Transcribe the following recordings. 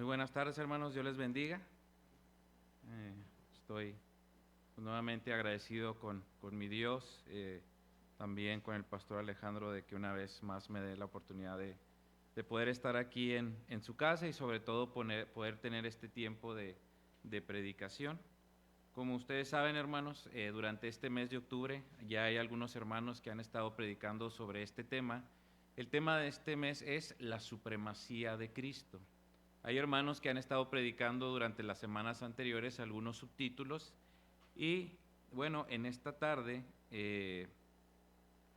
buenas tardes, hermanos, Dios les bendiga. Estoy nuevamente agradecido con mi Dios, también con el pastor Alejandro, de que una vez más me dé la oportunidad de poder estar aquí en su casa y sobre todo poder tener este tiempo de predicación. Como ustedes saben, hermanos, durante este mes de octubre ya hay algunos hermanos que han estado predicando sobre este tema. El tema de este mes es la supremacía de Cristo. Hay hermanos que han estado predicando durante las semanas anteriores algunos subtítulos y bueno, en esta tarde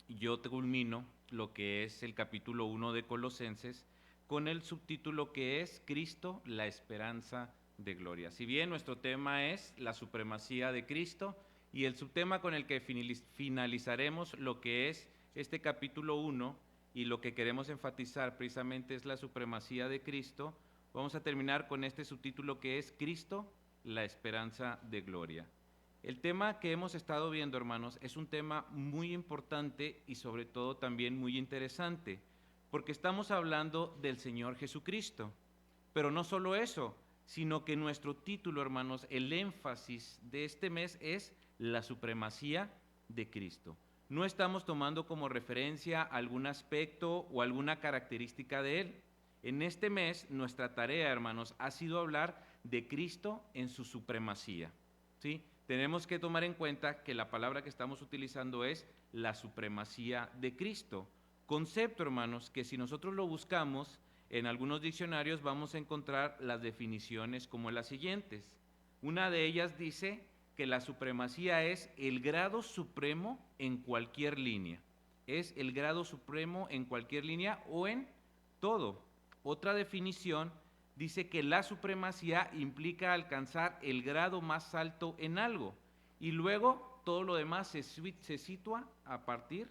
yo culmino lo que es el capítulo 1 de Colosenses con el subtítulo que es Cristo, la esperanza de gloria. Si bien nuestro tema es la supremacía de Cristo y el subtema con el que finalizaremos lo que es este capítulo 1 y lo que queremos enfatizar precisamente es la supremacía de Cristo, vamos a terminar con este subtítulo que es Cristo, la esperanza de gloria. El tema que hemos estado viendo, hermanos, es un tema muy importante y sobre todo también muy interesante, porque estamos hablando del Señor Jesucristo. Pero no solo eso, sino que nuestro título, hermanos, el énfasis de este mes es la supremacía de Cristo. No estamos tomando como referencia algún aspecto o alguna característica de Él. En este mes, nuestra tarea, hermanos, ha sido hablar de Cristo en su supremacía, ¿sí? Tenemos que tomar en cuenta que la palabra que estamos utilizando es la supremacía de Cristo. Concepto, hermanos, que si nosotros lo buscamos en algunos diccionarios vamos a encontrar las definiciones como las siguientes. Una de ellas dice que la supremacía es el grado supremo en cualquier línea. Es el grado supremo en cualquier línea o en todo. Otra definición dice que la supremacía implica alcanzar el grado más alto en algo y luego todo lo demás se sitúa a partir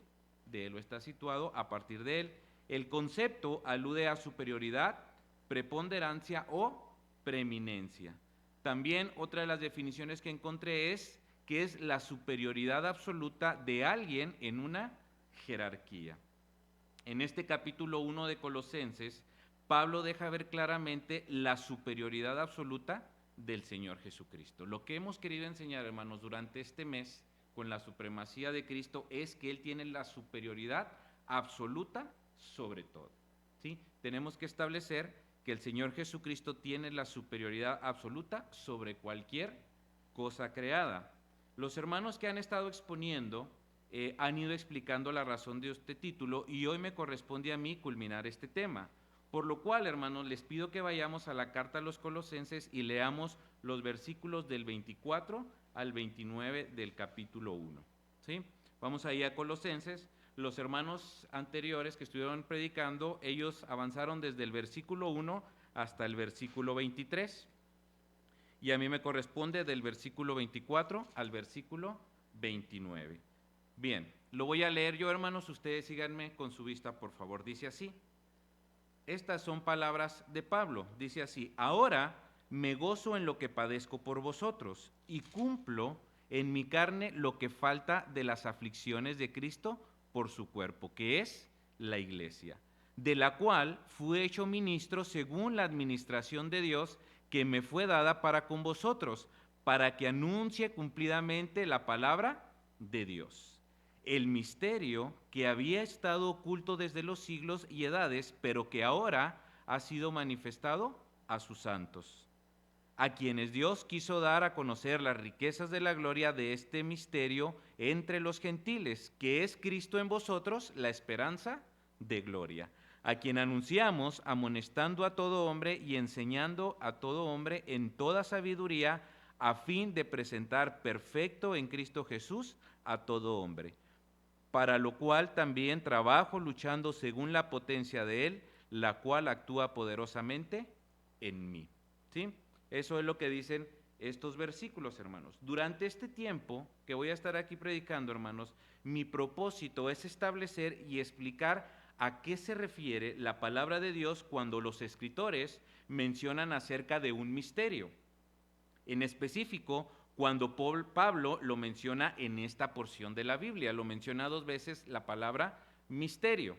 de él o está situado a partir de él. El concepto alude a superioridad, preponderancia o preeminencia. También otra de las definiciones que encontré es que es la superioridad absoluta de alguien en una jerarquía. En este capítulo 1 de Colosenses, Pablo deja ver claramente la superioridad absoluta del Señor Jesucristo. Lo que hemos querido enseñar, hermanos, durante este mes con la supremacía de Cristo es que Él tiene la superioridad absoluta sobre todo, ¿sí? Tenemos que establecer que el Señor Jesucristo tiene la superioridad absoluta sobre cualquier cosa creada. Los hermanos que han estado exponiendo han ido explicando la razón de este título y hoy me corresponde a mí culminar este tema. Por lo cual, hermanos, les pido que vayamos a la carta a los Colosenses y leamos los versículos del 24 al 29 del capítulo 1, ¿sí? Vamos ahí a Colosenses. Los hermanos anteriores que estuvieron predicando, ellos avanzaron desde el versículo 1 hasta el versículo 23. Y a mí me corresponde del versículo 24 al versículo 29. Bien, lo voy a leer yo, hermanos, ustedes síganme con su vista, por favor. Dice así. Estas son palabras de Pablo. Dice así: ahora me gozo en lo que padezco por vosotros y cumplo en mi carne lo que falta de las aflicciones de Cristo por su cuerpo, que es la iglesia, de la cual fui hecho ministro según la administración de Dios que me fue dada para con vosotros, para que anuncie cumplidamente la palabra de Dios. El misterio que había estado oculto desde los siglos y edades, pero que ahora ha sido manifestado a sus santos, a quienes Dios quiso dar a conocer las riquezas de la gloria de este misterio entre los gentiles, que es Cristo en vosotros, la esperanza de gloria, a quien anunciamos amonestando a todo hombre y enseñando a todo hombre en toda sabiduría, a fin de presentar perfecto en Cristo Jesús a todo hombre, para lo cual también trabajo luchando según la potencia de Él, la cual actúa poderosamente en mí, ¿sí? Eso es lo que dicen estos versículos, hermanos. Durante este tiempo que voy a estar aquí predicando, hermanos, mi propósito es establecer y explicar a qué se refiere la palabra de Dios cuando los escritores mencionan acerca de un misterio. En específico, cuando Pablo lo menciona en esta porción de la Biblia, lo menciona 2 veces la palabra misterio.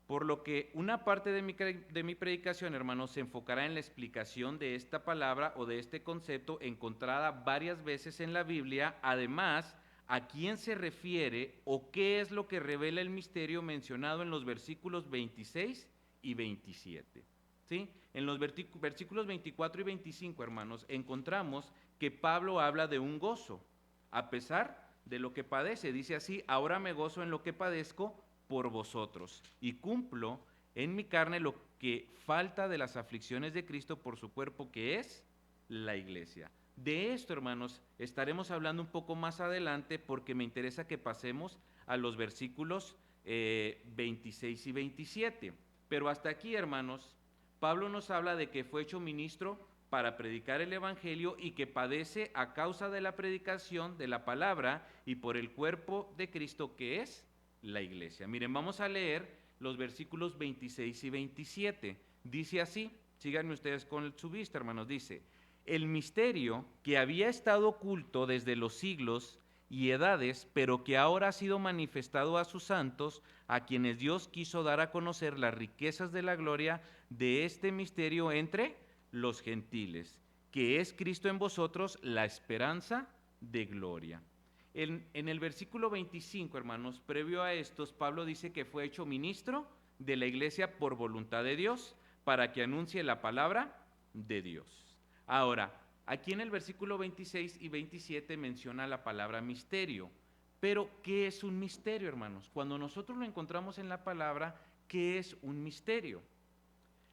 Por lo que una parte de mi predicación, hermanos, se enfocará en la explicación de esta palabra o de este concepto encontrada varias veces en la Biblia, además, a quién se refiere o qué es lo que revela el misterio mencionado en los versículos 26 y 27. ¿Sí? En los versículos 24 y 25, hermanos, encontramos que Pablo habla de un gozo, a pesar de lo que padece. Dice así: ahora me gozo en lo que padezco por vosotros, y cumplo en mi carne lo que falta de las aflicciones de Cristo por su cuerpo, que es la iglesia. De esto, hermanos, estaremos hablando un poco más adelante, porque me interesa que pasemos a los versículos 26 y 27. Pero hasta aquí, hermanos, Pablo nos habla de que fue hecho ministro para predicar el evangelio y que padece a causa de la predicación de la palabra y por el cuerpo de Cristo, que es la iglesia. Miren, vamos a leer los versículos 26 y 27. Dice así, síganme ustedes con su vista, hermanos, dice: el misterio que había estado oculto desde los siglos y edades, pero que ahora ha sido manifestado a sus santos, a quienes Dios quiso dar a conocer las riquezas de la gloria de este misterio entre los gentiles, que es Cristo en vosotros, la esperanza de gloria. En el versículo 25, hermanos, previo a estos, Pablo dice que fue hecho ministro de la iglesia por voluntad de Dios, para que anuncie la palabra de Dios. Ahora, aquí en el versículo 26 y 27 menciona la palabra misterio. Pero, ¿qué es un misterio, hermanos? Cuando nosotros lo encontramos en la palabra, ¿qué es un misterio?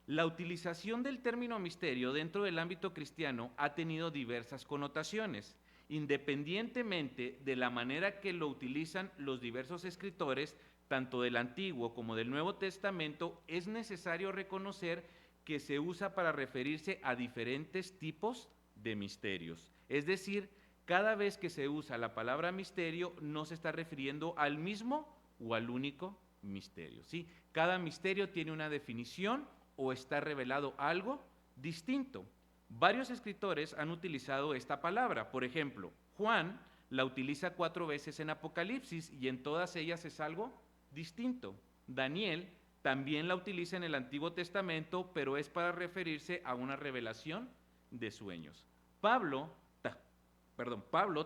La utilización del término misterio dentro del ámbito cristiano ha tenido diversas connotaciones. Independientemente de la manera que lo utilizan los diversos escritores, tanto del Antiguo como del Nuevo Testamento, es necesario reconocer que se usa para referirse a diferentes tipos de misterios. Es decir, cada vez que se usa la palabra misterio, no se está refiriendo al mismo o al único misterio, ¿sí? Cada misterio tiene una definición o está revelado algo distinto. Varios escritores han utilizado esta palabra. Por ejemplo, Juan la utiliza 4 veces en Apocalipsis y en todas ellas es algo distinto. Daniel también la utiliza en el Antiguo Testamento, pero es para referirse a una revelación de sueños. Pablo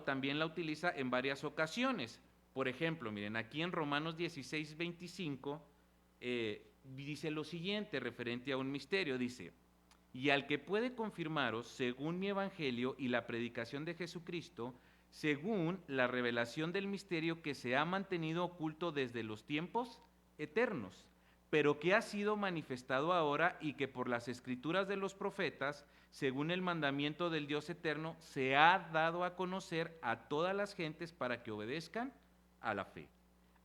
también la utiliza en varias ocasiones. Por ejemplo, miren, aquí en Romanos 16, 25, dice lo siguiente referente a un misterio, dice: y al que puede confirmaros, según mi evangelio y la predicación de Jesucristo, según la revelación del misterio que se ha mantenido oculto desde los tiempos eternos, pero que ha sido manifestado ahora y que por las escrituras de los profetas, según el mandamiento del Dios eterno, se ha dado a conocer a todas las gentes para que obedezcan a la fe.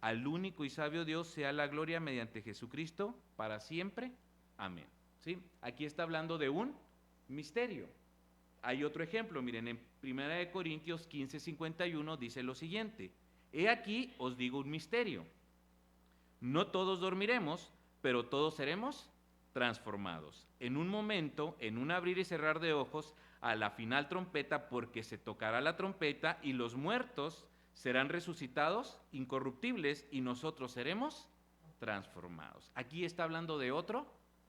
Al único y sabio Dios sea la gloria mediante Jesucristo para siempre. Amén. ¿Sí? Aquí está hablando de un misterio. Hay otro ejemplo, miren, en 1 Corintios 15:51 dice lo siguiente: he aquí os digo un misterio. No todos dormiremos, pero todos seremos transformados. En un momento, en un abrir y cerrar de ojos, a la final trompeta, porque se tocará la trompeta y los muertos serán resucitados incorruptibles y nosotros seremos transformados. Aquí está hablando de otro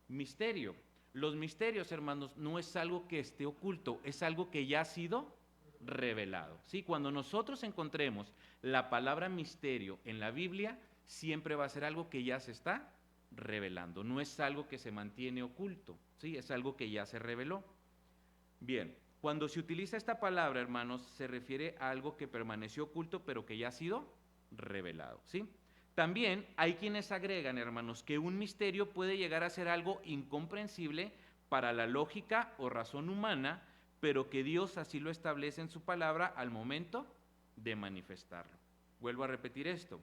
misterio. Los misterios, hermanos, no es algo que esté oculto, es algo que ya ha sido revelado. ¿Sí? Cuando nosotros encontremos la palabra misterio en la Biblia, siempre va a ser algo que ya se está revelando, no es algo que se mantiene oculto, ¿sí? Es algo que ya se reveló. Bien, cuando se utiliza esta palabra, hermanos, se refiere a algo que permaneció oculto, pero que ya ha sido revelado, ¿sí? También hay quienes agregan, hermanos, que un misterio puede llegar a ser algo incomprensible para la lógica o razón humana, pero que Dios así lo establece en su palabra al momento de manifestarlo. Vuelvo a repetir esto.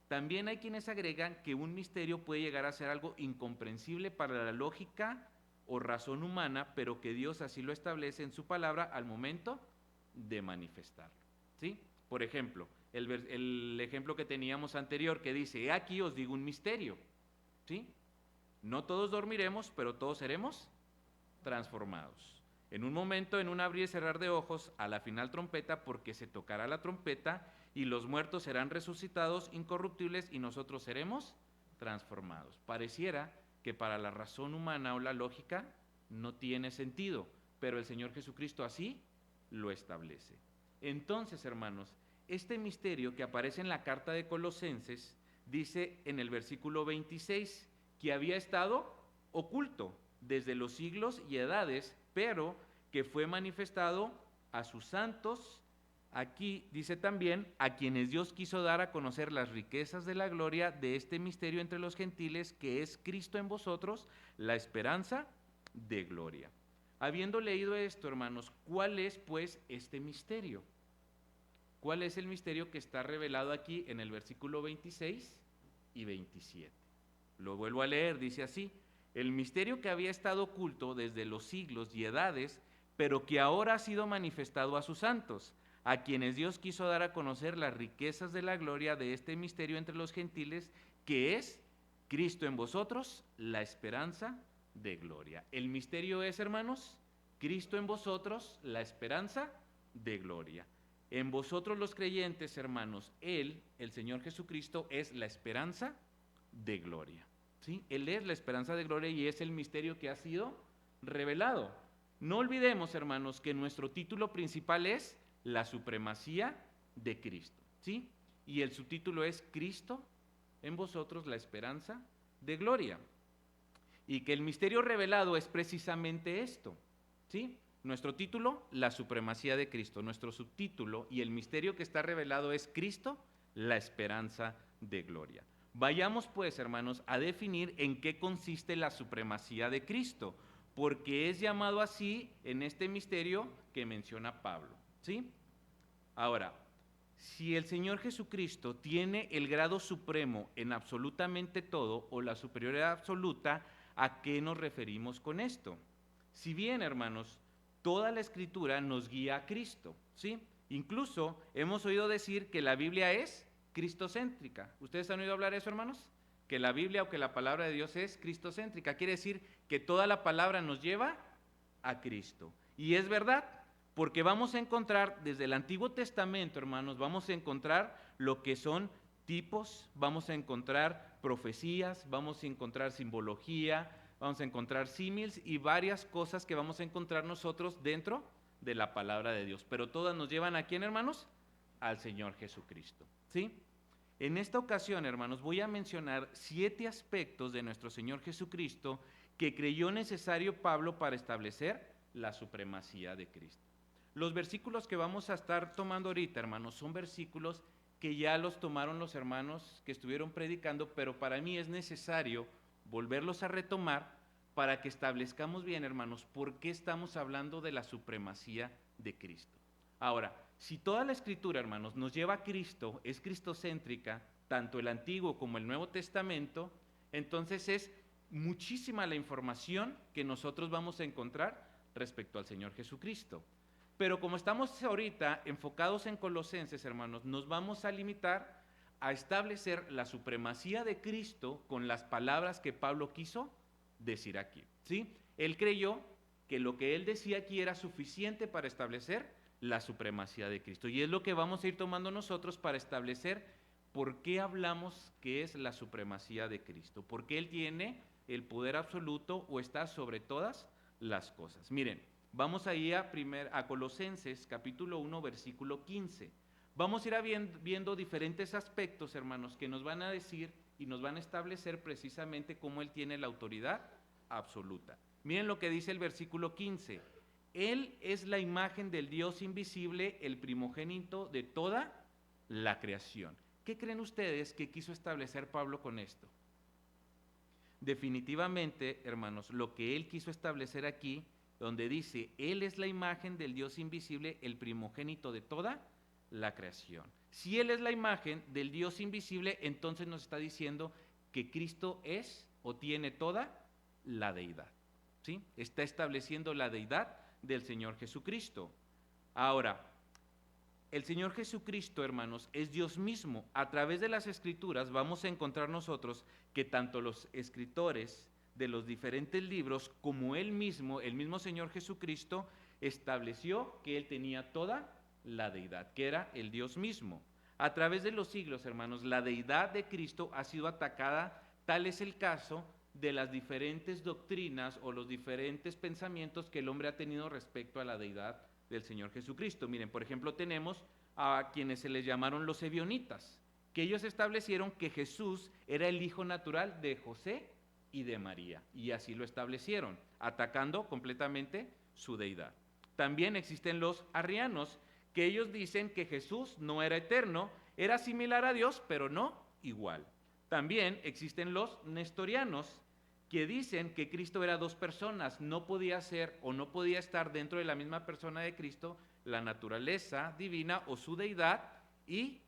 También hay quienes agregan que un misterio puede llegar a ser algo incomprensible para la lógica o razón humana, pero que Dios así lo establece en su palabra al momento de manifestarlo, ¿sí? Por ejemplo, el ejemplo que teníamos anterior que dice: he aquí os digo un misterio, ¿sí? No todos dormiremos, pero todos seremos transformados. En un momento, en un abrir y cerrar de ojos, a la final trompeta, porque se tocará la trompeta y los muertos serán resucitados incorruptibles y nosotros seremos transformados. Pareciera que para la razón humana o la lógica no tiene sentido, pero el Señor Jesucristo así lo establece. Entonces, hermanos, este misterio que aparece en la carta de Colosenses dice en el versículo 26 que había estado oculto desde los siglos y edades, pero que fue manifestado a sus santos. Aquí dice también, a quienes Dios quiso dar a conocer las riquezas de la gloria de este misterio entre los gentiles, que es Cristo en vosotros, la esperanza de gloria. Habiendo leído esto, hermanos, ¿cuál es pues este misterio? ¿Cuál es el misterio que está revelado aquí en el versículo 26 y 27? Lo vuelvo a leer, dice así: el misterio que había estado oculto desde los siglos y edades, pero que ahora ha sido manifestado a sus santos, a quienes Dios quiso dar a conocer las riquezas de la gloria de este misterio entre los gentiles, que es Cristo en vosotros, la esperanza de gloria. El misterio es, hermanos, Cristo en vosotros, la esperanza de gloria. En vosotros los creyentes, hermanos, Él, el Señor Jesucristo, es la esperanza de gloria. ¿Sí? Él es la esperanza de gloria y es el misterio que ha sido revelado. No olvidemos, hermanos, que nuestro título principal es la supremacía de Cristo, ¿sí? Y el subtítulo es Cristo en vosotros, la esperanza de gloria. Y que el misterio revelado es precisamente esto, ¿sí? Nuestro título, la supremacía de Cristo. Nuestro subtítulo y el misterio que está revelado es Cristo, la esperanza de gloria. Vayamos pues, hermanos, a definir en qué consiste la supremacía de Cristo, porque es llamado así en este misterio que menciona Pablo, ¿sí? Ahora, si el Señor Jesucristo tiene el grado supremo en absolutamente todo, o la superioridad absoluta, ¿a qué nos referimos con esto? Si bien, hermanos, toda la Escritura nos guía a Cristo, ¿sí? Incluso hemos oído decir que la Biblia es cristocéntrica. ¿Ustedes han oído hablar de eso, hermanos? Que la Biblia o que la palabra de Dios es cristocéntrica. Quiere decir que toda la palabra nos lleva a Cristo. Y es verdad, porque vamos a encontrar desde el Antiguo Testamento, hermanos, vamos a encontrar lo que son tipos, vamos a encontrar profecías, vamos a encontrar simbología, vamos a encontrar símiles y varias cosas que vamos a encontrar nosotros dentro de la palabra de Dios. Pero todas nos llevan ¿a quién, hermanos? Al Señor Jesucristo, ¿sí? En esta ocasión, hermanos, voy a mencionar 7 aspectos de nuestro Señor Jesucristo que creyó necesario Pablo para establecer la supremacía de Cristo. Los versículos que vamos a estar tomando ahorita, hermanos, son versículos que ya los tomaron los hermanos que estuvieron predicando, pero para mí es necesario volverlos a retomar para que establezcamos bien, hermanos, por qué estamos hablando de la supremacía de Cristo. Ahora, si toda la Escritura, hermanos, nos lleva a Cristo, es cristocéntrica, tanto el Antiguo como el Nuevo Testamento, entonces es muchísima la información que nosotros vamos a encontrar respecto al Señor Jesucristo. Pero como estamos ahorita enfocados en Colosenses, hermanos, nos vamos a limitar a establecer la supremacía de Cristo con las palabras que Pablo quiso decir aquí, ¿sí? Él creyó que lo que él decía aquí era suficiente para establecer la supremacía de Cristo. Y es lo que vamos a ir tomando nosotros para establecer por qué hablamos que es la supremacía de Cristo. Porque Él tiene el poder absoluto o está sobre todas las cosas. Miren, vamos a ir a Colosenses capítulo 1, versículo 15. Vamos a ir viendo diferentes aspectos, hermanos, que nos van a decir y nos van a establecer precisamente cómo Él tiene la autoridad absoluta. Miren lo que dice el versículo 15. Él es la imagen del Dios invisible, el primogénito de toda la creación. ¿Qué creen ustedes que quiso establecer Pablo con esto? Definitivamente, hermanos, lo que él quiso establecer aquí, donde dice, Él es la imagen del Dios invisible, el primogénito de toda la creación. Si Él es la imagen del Dios invisible, entonces nos está diciendo que Cristo es o tiene toda la deidad, ¿sí? Está estableciendo la deidad del Señor Jesucristo. Ahora, el Señor Jesucristo, hermanos, es Dios mismo. A través de las Escrituras vamos a encontrar nosotros que tanto los escritores de los diferentes libros como el mismo Señor Jesucristo, estableció que Él tenía toda la deidad, que era el Dios mismo. A través de los siglos, hermanos, la deidad de Cristo ha sido atacada Tal es el caso de las diferentes doctrinas o los diferentes pensamientos que el hombre ha tenido respecto a la deidad del Señor Jesucristo. Miren, por ejemplo, tenemos a quienes se les llamaron los ebionitas, que ellos establecieron que Jesús era el hijo natural de José y de María, y así lo establecieron, atacando completamente su deidad. También existen los arrianos, que ellos dicen que Jesús no era eterno, era similar a Dios, pero no igual. También existen los nestorianos, que dicen que Cristo era dos personas, no podía ser o no podía estar dentro de la misma persona de Cristo la naturaleza divina o su deidad y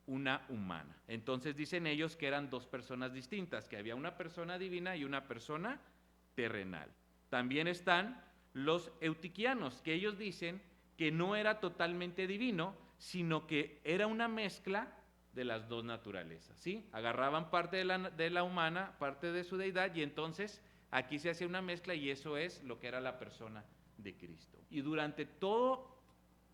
una humana. Entonces dicen ellos que eran dos personas distintas, que había una persona divina y una persona terrenal. También están los eutiquianos, que ellos dicen que no era totalmente divino, sino que era una mezcla de las dos naturalezas, ¿sí? Agarraban parte de la humana, parte de su deidad, y entonces aquí se hace una mezcla y eso es lo que era la persona de Cristo. Y durante toda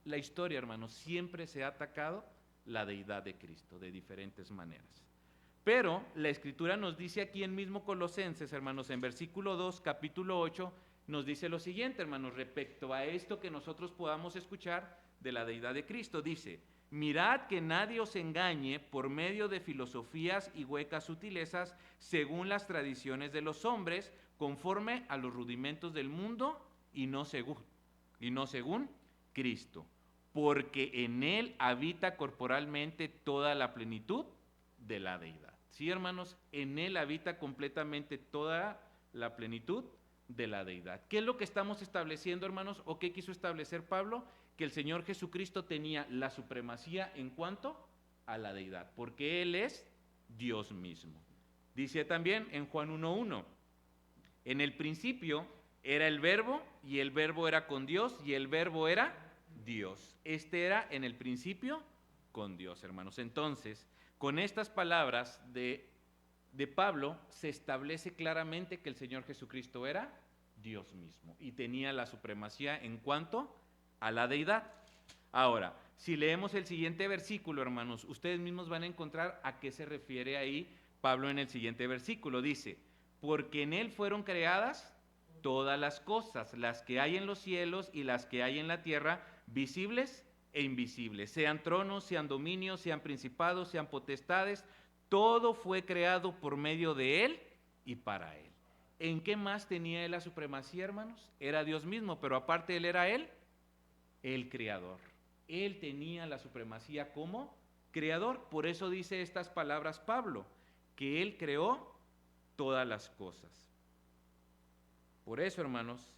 la historia, hermanos, siempre se ha atacado la deidad de Cristo de diferentes maneras. Pero la Escritura nos dice aquí en mismo Colosenses, hermanos, en versículo 2, capítulo 8, nos dice lo siguiente, hermanos, respecto a esto que nosotros podamos escuchar de la deidad de Cristo. Dice: mirad que nadie os engañe por medio de filosofías y huecas sutilezas según las tradiciones de los hombres, conforme a los rudimentos del mundo y no según Cristo, porque en él habita corporalmente toda la plenitud de la deidad. Sí, hermanos, en él habita completamente toda la plenitud de la deidad. ¿Qué es lo que estamos estableciendo, hermanos? ¿O qué quiso establecer Pablo? Que el Señor Jesucristo tenía la supremacía en cuanto a la deidad, porque Él es Dios mismo. Dice también en Juan 1:1, en el principio era el verbo, y el verbo era con Dios, y el verbo era Dios. Este era en el principio con Dios, hermanos. Entonces, con estas palabras de Pablo, se establece claramente que el Señor Jesucristo era Dios mismo y tenía la supremacía en cuanto a la deidad. Ahora, si leemos el siguiente versículo, hermanos, ustedes mismos van a encontrar a qué se refiere ahí Pablo en el siguiente versículo. Dice: porque en él fueron creadas todas las cosas, las que hay en los cielos y las que hay en la tierra, visibles e invisibles, sean tronos, sean dominios, sean principados, sean potestades, todo fue creado por medio de él y para él. ¿En qué más tenía él la supremacía, hermanos? Era Dios mismo, pero aparte él era él, el creador. Él tenía la supremacía como creador. Por eso dice estas palabras Pablo, que él creó todas las cosas. Por eso, hermanos,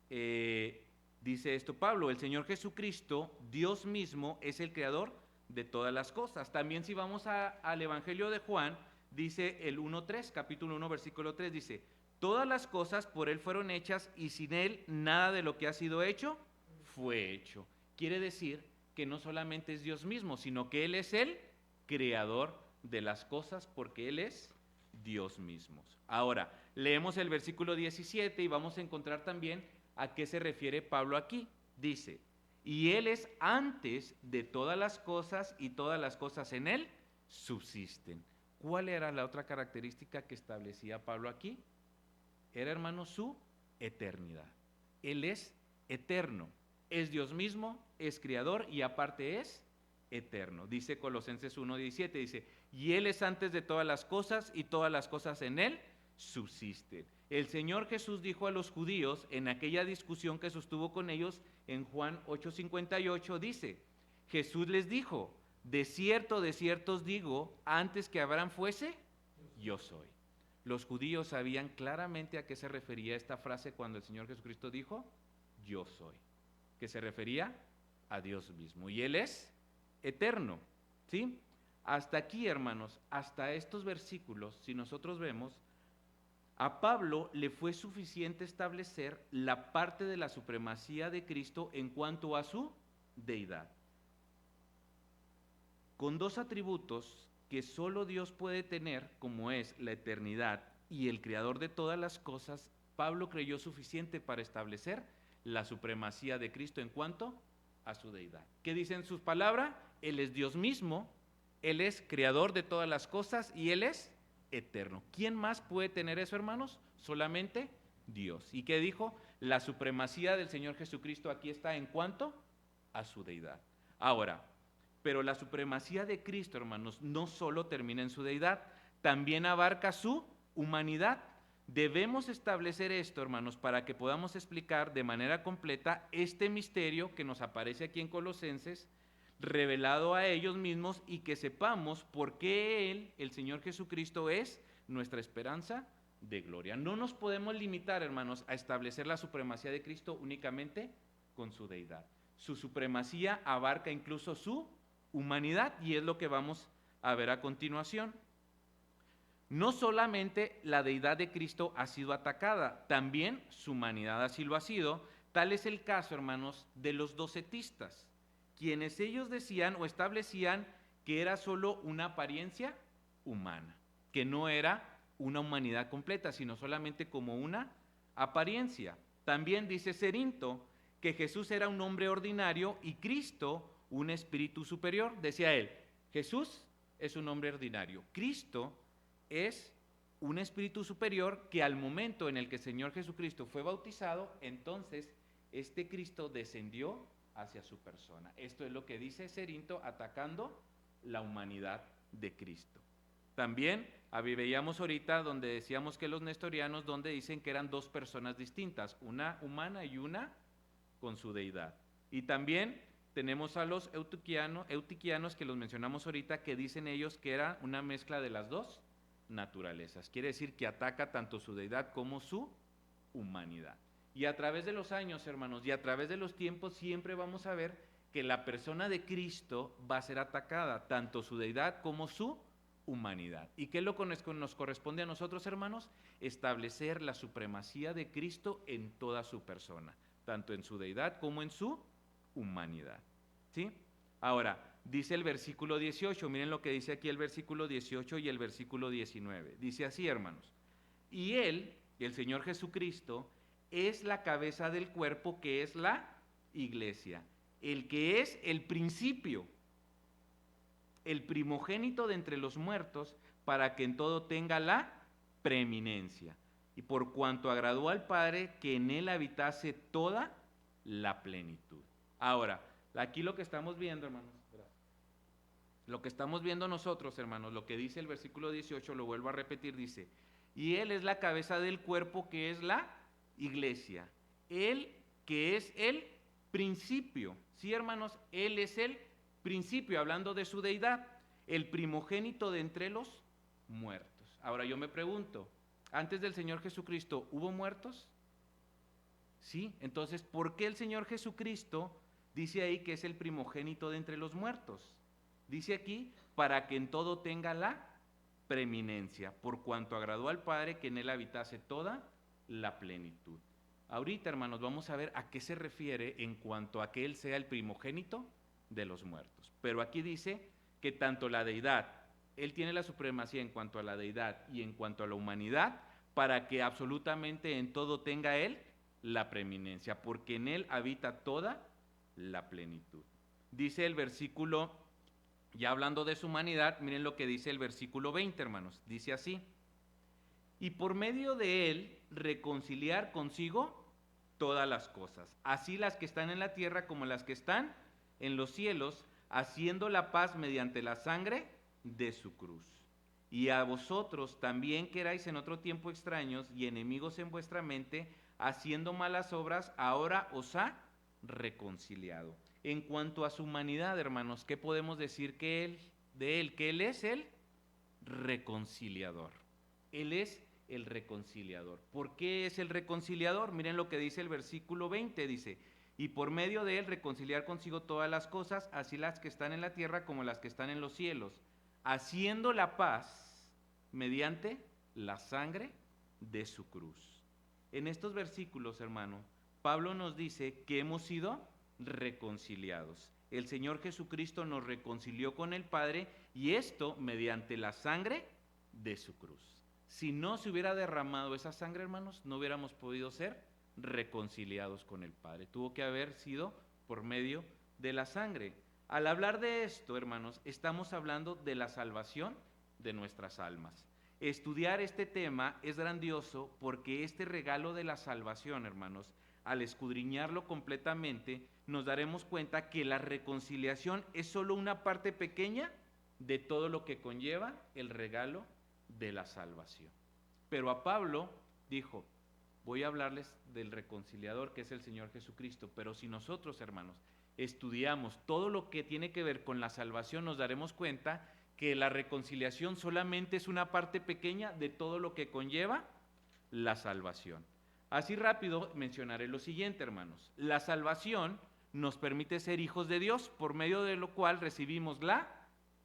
dice esto Pablo: el Señor Jesucristo, Dios mismo, es el creador de todas las cosas. También si vamos al Evangelio de Juan, dice el 1:3, capítulo 1, versículo 3, dice: todas las cosas por él fueron hechas y sin él nada de lo que ha sido hecho fue hecho. Quiere decir que no solamente es Dios mismo, sino que él es el creador de las cosas, porque él es Dios mismo. Ahora, leemos el versículo 17 y vamos a encontrar también a qué se refiere Pablo aquí. Dice: y él es antes de todas las cosas y todas las cosas en él subsisten. ¿Cuál era la otra característica que establecía Pablo aquí? Era, hermano, su eternidad. Él es eterno, es Dios mismo, es creador y aparte es eterno. Dice Colosenses 1:17, dice: y él es antes de todas las cosas y todas las cosas en él subsisten. El Señor Jesús dijo a los judíos en aquella discusión que sostuvo con ellos en Juan 8:58, dice: Jesús les dijo: de cierto os digo, antes que Abraham fuese, yo soy. Los judíos sabían claramente a qué se refería esta frase cuando el Señor Jesucristo dijo: yo soy, que se refería a Dios mismo, y Él es eterno, ¿sí? Hasta aquí, hermanos, hasta estos versículos, si nosotros vemos, a Pablo le fue suficiente establecer la parte de la supremacía de Cristo en cuanto a su deidad, con dos atributos que solo Dios puede tener, como es la eternidad y el creador de todas las cosas. Pablo creyó suficiente para establecer la supremacía de Cristo en cuanto a su deidad. ¿Qué dicen sus palabras? Él es Dios mismo, Él es creador de todas las cosas y Él es eterno. ¿Quién más puede tener eso, hermanos? Solamente Dios. ¿Y qué dijo? La supremacía del Señor Jesucristo aquí está en cuanto a su deidad. Ahora, pero la supremacía de Cristo, hermanos, no solo termina en su deidad, también abarca su humanidad. Debemos establecer esto, hermanos, para que podamos explicar de manera completa este misterio que nos aparece aquí en Colosenses, revelado a ellos mismos, y que sepamos por qué Él, el Señor Jesucristo, es nuestra esperanza de gloria. No nos podemos limitar, hermanos, a establecer la supremacía de Cristo únicamente con su deidad. Su supremacía abarca incluso su humanidad, y es lo que vamos a ver a continuación. No solamente la deidad de Cristo ha sido atacada, también su humanidad así lo ha sido. Tal es el caso, hermanos, de los docetistas, quienes ellos decían o establecían que era solo una apariencia humana, que no era una humanidad completa, sino solamente como una apariencia. También dice Cerinto que Jesús era un hombre ordinario y Cristo un espíritu superior. Decía él, Jesús es un hombre ordinario, Cristo es un espíritu superior, que al momento en el que el Señor Jesucristo fue bautizado, entonces este Cristo descendió hacia su persona. Esto es lo que dice Cerinto, atacando la humanidad de Cristo. También veíamos ahorita donde decíamos que los nestorianos, donde dicen que eran dos personas distintas, una humana y una con su deidad. Y también tenemos a los eutiquianos, que los mencionamos ahorita, que dicen ellos que era una mezcla de las dos naturalezas. Quiere decir que ataca tanto su deidad como su humanidad. Y a través de los años, hermanos, y a través de los tiempos, siempre vamos a ver que la persona de Cristo va a ser atacada, tanto su deidad como su humanidad. ¿Y qué es lo que nos corresponde a nosotros, hermanos? Establecer la supremacía de Cristo en toda su persona, tanto en su deidad como en su humanidad. ¿Sí? Ahora, dice el versículo 18, miren lo que dice aquí el versículo 18 y el versículo 19. Dice así, hermanos, y Él, el Señor Jesucristo, es la cabeza del cuerpo, que es la iglesia, el que es el principio, el primogénito de entre los muertos, para que en todo tenga la preeminencia. Y por cuanto agradó al Padre que en Él habitase toda la plenitud. Ahora, aquí lo que estamos viendo, hermanos, lo que estamos viendo nosotros, hermanos, lo que dice el versículo 18, lo vuelvo a repetir, dice, y Él es la cabeza del cuerpo, que es la iglesia. Él, que es el principio. Sí, hermanos, Él es el principio, hablando de su deidad, el primogénito de entre los muertos. Ahora yo me pregunto, ¿antes del Señor Jesucristo hubo muertos? Sí, entonces, ¿por qué el Señor Jesucristo dice ahí que es el primogénito de entre los muertos? Dice aquí, para que en todo tenga la preeminencia, por cuanto agradó al Padre que en Él habitase toda la plenitud. Ahorita, hermanos, vamos a ver a qué se refiere en cuanto a que Él sea el primogénito de los muertos. Pero aquí dice que tanto la deidad, Él tiene la supremacía en cuanto a la deidad y en cuanto a la humanidad, para que absolutamente en todo tenga Él la preeminencia, porque en Él habita toda la plenitud. Dice el versículo, ya hablando de su humanidad, miren lo que dice el versículo 20, hermanos. Dice así, y por medio de Él reconciliar consigo todas las cosas, así las que están en la tierra como las que están en los cielos, haciendo la paz mediante la sangre de su cruz. Y a vosotros también, que erais en otro tiempo extraños y enemigos en vuestra mente, haciendo malas obras, ahora os ha reconciliado. En cuanto a su humanidad, hermanos, ¿qué podemos decir que que Él es el reconciliador? Él es el reconciliador. ¿Por qué es el reconciliador? Miren lo que dice el versículo 20, dice, y por medio de Él reconciliar consigo todas las cosas, así las que están en la tierra como las que están en los cielos, haciendo la paz mediante la sangre de su cruz. En estos versículos, hermano, Pablo nos dice que hemos sido reconciliados. El Señor Jesucristo nos reconcilió con el Padre, y esto mediante la sangre de su cruz. Si no se hubiera derramado esa sangre, hermanos, no hubiéramos podido ser reconciliados con el Padre. Tuvo que haber sido por medio de la sangre. Al hablar de esto, hermanos, estamos hablando de la salvación de nuestras almas. Estudiar este tema es grandioso porque este regalo de la salvación, hermanos, al escudriñarlo completamente, nos daremos cuenta que la reconciliación es solo una parte pequeña de todo lo que conlleva el regalo de la salvación. Pero a Pablo dijo, voy a hablarles del reconciliador que es el Señor Jesucristo, pero si nosotros, hermanos, estudiamos todo lo que tiene que ver con la salvación, nos daremos cuenta que la reconciliación solamente es una parte pequeña de todo lo que conlleva la salvación. Así rápido mencionaré lo siguiente, hermanos. La salvación nos permite ser hijos de Dios, por medio de lo cual recibimos la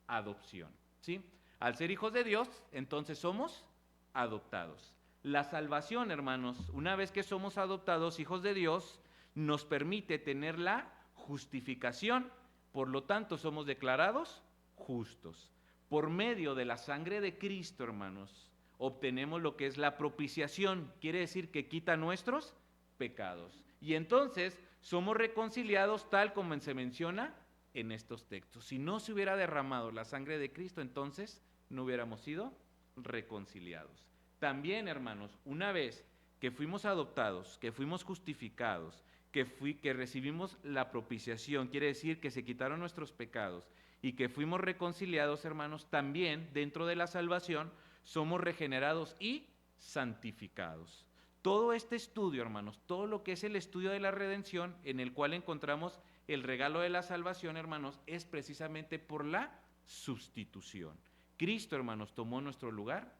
adopción, ¿sí? Al ser hijos de Dios, entonces somos adoptados. La salvación, hermanos, una vez que somos adoptados hijos de Dios, nos permite tener la justificación, por lo tanto somos declarados justos. Por medio de la sangre de Cristo, hermanos, obtenemos lo que es la propiciación, quiere decir que quita nuestros pecados. Y entonces somos reconciliados tal como se menciona en estos textos. Si no se hubiera derramado la sangre de Cristo, entonces no hubiéramos sido reconciliados. También, hermanos, una vez que fuimos adoptados, que fuimos justificados, que recibimos la propiciación, quiere decir que se quitaron nuestros pecados y que fuimos reconciliados, hermanos, también dentro de la salvación somos regenerados y santificados. Todo este estudio, hermanos, todo lo que es el estudio de la redención, en el cual encontramos el regalo de la salvación, hermanos, es precisamente por la sustitución. Cristo, hermanos, tomó nuestro lugar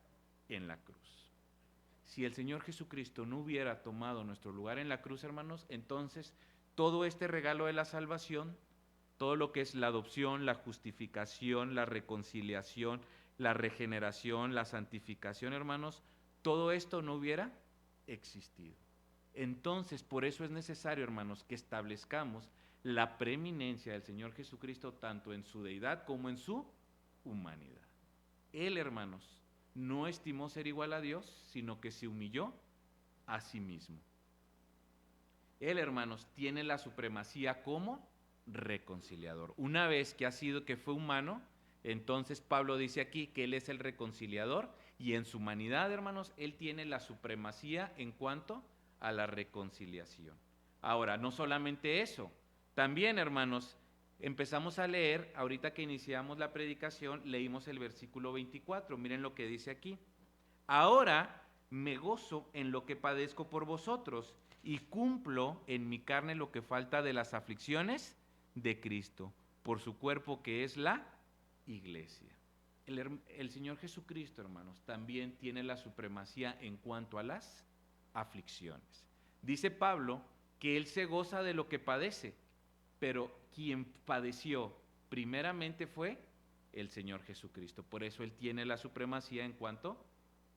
en la cruz. Si el Señor Jesucristo no hubiera tomado nuestro lugar en la cruz, hermanos, entonces todo este regalo de la salvación, todo lo que es la adopción, la justificación, la reconciliación, la regeneración, la santificación, hermanos, todo esto no hubiera existido. Entonces, por eso es necesario, hermanos, que establezcamos la preeminencia del Señor Jesucristo tanto en su deidad como en su humanidad. Él, hermanos, no estimó ser igual a Dios, sino que se humilló a sí mismo. Él, hermanos, tiene la supremacía como reconciliador. Una vez que fue humano, entonces Pablo dice aquí que Él es el reconciliador y en su humanidad, hermanos, Él tiene la supremacía en cuanto a la reconciliación. Ahora, no solamente eso, también, hermanos, empezamos a leer, ahorita que iniciamos la predicación, leímos el versículo 24, miren lo que dice aquí. Ahora me gozo en lo que padezco por vosotros y cumplo en mi carne lo que falta de las aflicciones de Cristo, por su cuerpo que es la iglesia. El Señor Jesucristo, hermanos, también tiene la supremacía en cuanto a las aflicciones. Dice Pablo que Él se goza de lo que padece, pero quien padeció primeramente fue el Señor Jesucristo. Por eso Él tiene la supremacía en cuanto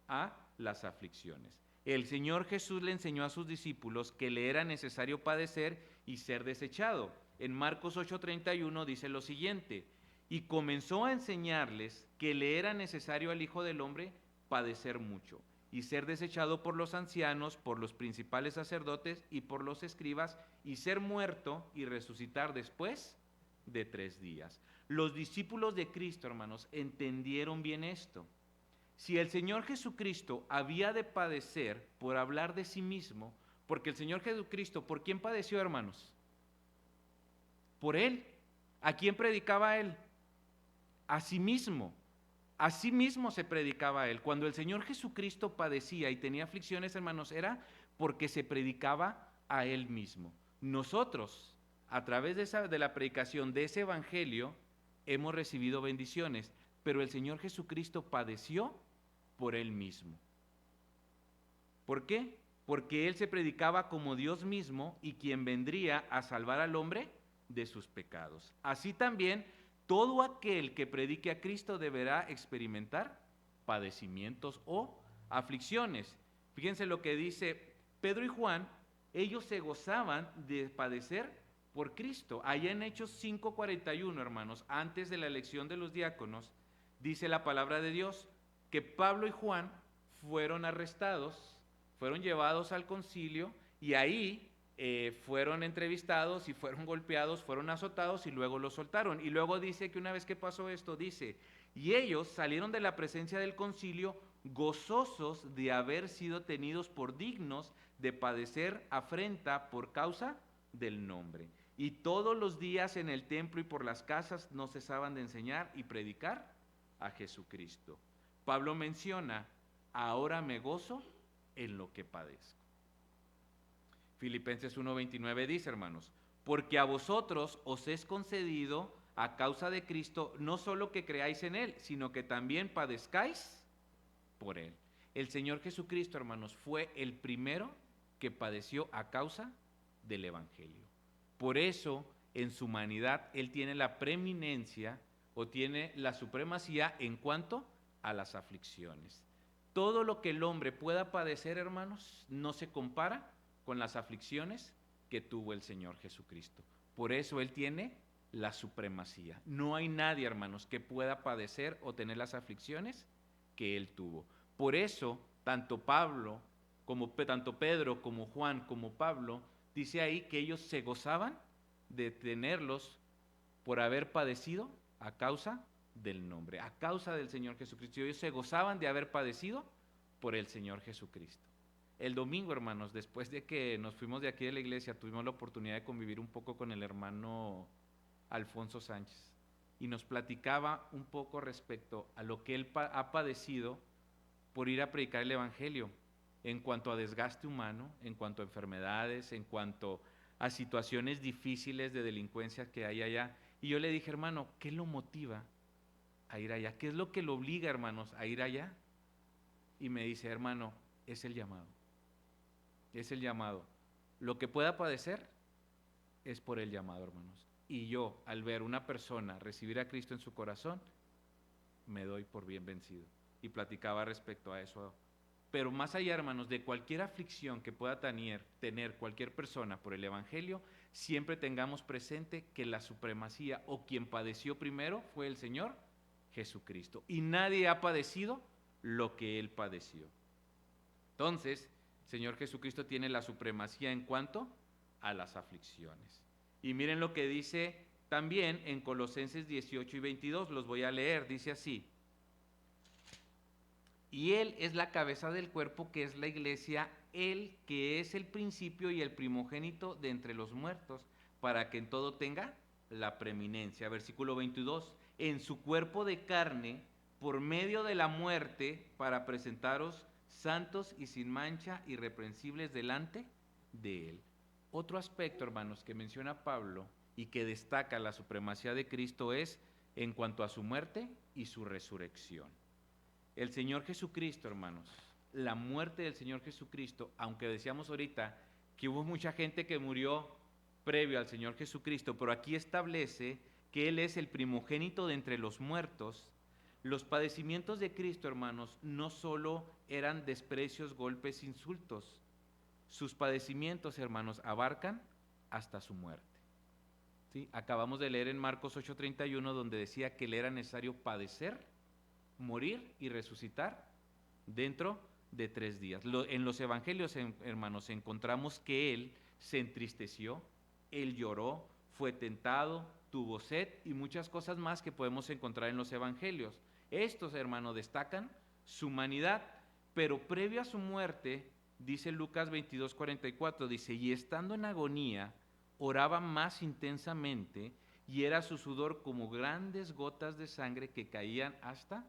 a las aflicciones. El Señor Jesús le enseñó a sus discípulos que le era necesario padecer y ser desechado. En Marcos 8:31 dice lo siguiente: y comenzó a enseñarles que le era necesario al Hijo del Hombre padecer mucho y ser desechado por los ancianos, por los principales sacerdotes y por los escribas, y ser muerto y resucitar después de 3 días. Los discípulos de Cristo, hermanos, entendieron bien esto. Si el Señor Jesucristo había de padecer por hablar de sí mismo, porque el Señor Jesucristo, ¿por quién padeció, hermanos? Por Él. ¿A quién predicaba Él? A sí mismo. A sí mismo se predicaba Él. Cuando el Señor Jesucristo padecía y tenía aflicciones, hermanos, era porque se predicaba a Él mismo. Nosotros, a través de la predicación de ese evangelio, hemos recibido bendiciones, pero el Señor Jesucristo padeció por Él mismo. ¿Por qué? Porque Él se predicaba como Dios mismo y quien vendría a salvar al hombre de sus pecados. Así también, todo aquel que predique a Cristo deberá experimentar padecimientos o aflicciones. Fíjense lo que dice Pedro y Juan, ellos se gozaban de padecer por Cristo. Allá en Hechos 5:41, hermanos, antes de la elección de los diáconos, dice la palabra de Dios que Pablo y Juan fueron arrestados, fueron llevados al concilio y ahí fueron entrevistados y fueron golpeados, fueron azotados y luego los soltaron. Y luego dice que una vez que pasó esto, dice, y ellos salieron de la presencia del concilio gozosos de haber sido tenidos por dignos de padecer afrenta por causa del nombre. Y todos los días en el templo y por las casas no cesaban de enseñar y predicar a Jesucristo. Pablo menciona, ahora me gozo en lo que padezco. Filipenses 1:29 dice, hermanos, porque a vosotros os es concedido a causa de Cristo no solo que creáis en Él, sino que también padezcáis por Él. El Señor Jesucristo, hermanos, fue el primero que padeció a causa del Evangelio. Por eso, en su humanidad, Él tiene la preeminencia o tiene la supremacía en cuanto a las aflicciones. Todo lo que el hombre pueda padecer, hermanos, no se compara con las aflicciones que tuvo el Señor Jesucristo. Por eso Él tiene la supremacía. No hay nadie, hermanos, que pueda padecer o tener las aflicciones que Él tuvo. Por eso, tanto Pedro, como Juan, como Pablo, dice ahí que ellos se gozaban de tenerlos por haber padecido a causa del nombre, a causa del Señor Jesucristo. Ellos se gozaban de haber padecido por el Señor Jesucristo. El domingo, hermanos, después de que nos fuimos de aquí de la iglesia, tuvimos la oportunidad de convivir un poco con el hermano Alfonso Sánchez y nos platicaba un poco respecto a lo que él ha padecido por ir a predicar el Evangelio, en cuanto a desgaste humano, en cuanto a enfermedades, en cuanto a situaciones difíciles de delincuencia que hay allá. Y yo le dije, hermano, ¿qué lo motiva a ir allá? ¿Qué es lo que lo obliga, hermanos, a ir allá? Y me dice, hermano, es el llamado. Es el llamado. Lo que pueda padecer es por el llamado, hermanos. Y yo, al ver una persona recibir a Cristo en su corazón, me doy por bien vencido. Y platicaba respecto a eso. Pero más allá, hermanos, de cualquier aflicción que pueda tener cualquier persona por el Evangelio, siempre tengamos presente que la supremacía o quien padeció primero fue el Señor Jesucristo. Y nadie ha padecido lo que Él padeció. Entonces, el Señor Jesucristo tiene la supremacía en cuanto a las aflicciones. Y miren lo que dice también en Colosenses 18:22, los voy a leer, dice así. Y Él es la cabeza del cuerpo, que es la iglesia, Él que es el principio y el primogénito de entre los muertos, para que en todo tenga la preeminencia. Versículo 22, en su cuerpo de carne, por medio de la muerte, para presentaros santos y sin mancha, irreprensibles delante de Él. Otro aspecto, hermanos, que menciona Pablo y que destaca la supremacía de Cristo es en cuanto a su muerte y su resurrección. El Señor Jesucristo, hermanos, la muerte del Señor Jesucristo, aunque decíamos ahorita que hubo mucha gente que murió previo al Señor Jesucristo, pero aquí establece que Él es el primogénito de entre los muertos. Los padecimientos de Cristo, hermanos, no solo eran desprecios, golpes, insultos. Sus padecimientos, hermanos, abarcan hasta su muerte. ¿Sí? Acabamos de leer en Marcos 8:31, donde decía que le era necesario padecer, morir y resucitar dentro de 3 días. En los evangelios, hermanos, encontramos que Él se entristeció, Él lloró, fue tentado, tuvo sed y muchas cosas más que podemos encontrar en los evangelios. Estos, hermanos, destacan su humanidad, pero previo a su muerte, dice Lucas 22:44, dice, y estando en agonía, oraba más intensamente y era su sudor como grandes gotas de sangre que caían hasta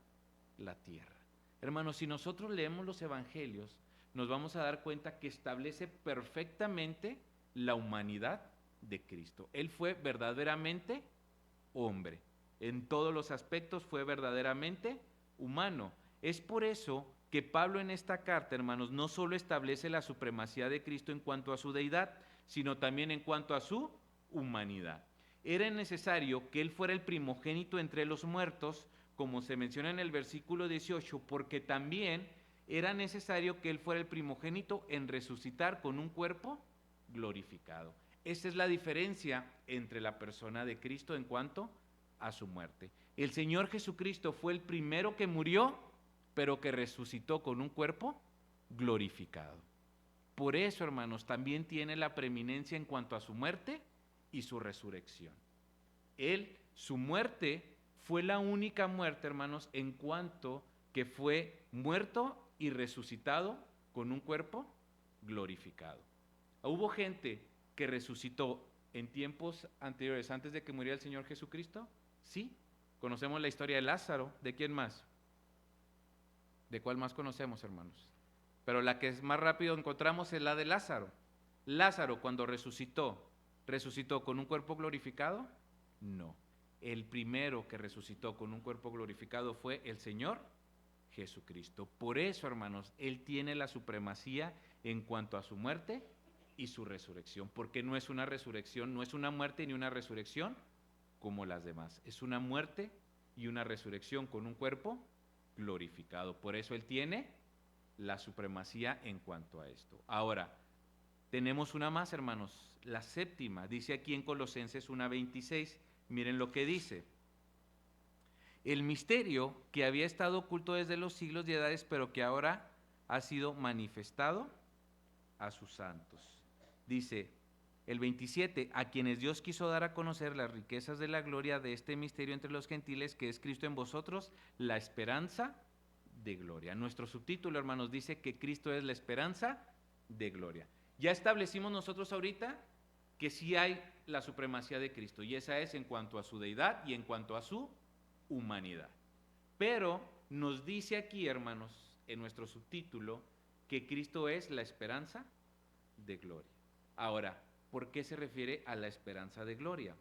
la tierra. Hermanos, si nosotros leemos los evangelios, nos vamos a dar cuenta que establece perfectamente la humanidad de Cristo. Él fue verdaderamente hombre. En todos los aspectos fue verdaderamente humano. Es por eso que Pablo en esta carta, hermanos, no solo establece la supremacía de Cristo en cuanto a su deidad, sino también en cuanto a su humanidad. Era necesario que Él fuera el primogénito entre los muertos, como se menciona en el versículo 18, porque también era necesario que Él fuera el primogénito en resucitar con un cuerpo glorificado. Esa es la diferencia entre la persona de Cristo en cuanto a su muerte. El Señor Jesucristo fue el primero que murió, pero que resucitó con un cuerpo glorificado. Por eso, hermanos, también tiene la preeminencia en cuanto a su muerte y su resurrección. Él, su muerte fue la única muerte, hermanos, en cuanto que fue muerto y resucitado con un cuerpo glorificado. ¿Hubo gente que resucitó en tiempos anteriores, antes de que muriera el Señor Jesucristo? Sí. Conocemos la historia de Lázaro. ¿De quién más? ¿De cuál más conocemos, hermanos? Pero la que es más rápido encontramos es la de Lázaro. Lázaro, cuando resucitó, ¿resucitó con un cuerpo glorificado? No. El primero que resucitó con un cuerpo glorificado fue el Señor Jesucristo. Por eso, hermanos, Él tiene la supremacía en cuanto a su muerte y su resurrección, porque no es una resurrección, no es una muerte ni una resurrección como las demás. Es una muerte y una resurrección con un cuerpo glorificado. Por eso Él tiene la supremacía en cuanto a esto. Ahora, tenemos una más, hermanos, la séptima. Dice aquí en Colosenses 1:26, miren lo que dice. El misterio que había estado oculto desde los siglos y edades, pero que ahora ha sido manifestado a sus santos. Dice el 27, a quienes Dios quiso dar a conocer las riquezas de la gloria de este misterio entre los gentiles, que es Cristo en vosotros, la esperanza de gloria. Nuestro subtítulo, hermanos, dice que Cristo es la esperanza de gloria. Ya establecimos nosotros ahorita que sí hay la supremacía de Cristo, y esa es en cuanto a su deidad y en cuanto a su humanidad. Pero nos dice aquí, hermanos, en nuestro subtítulo, que Cristo es la esperanza de gloria. Ahora, ¿por qué se refiere a la esperanza de gloria?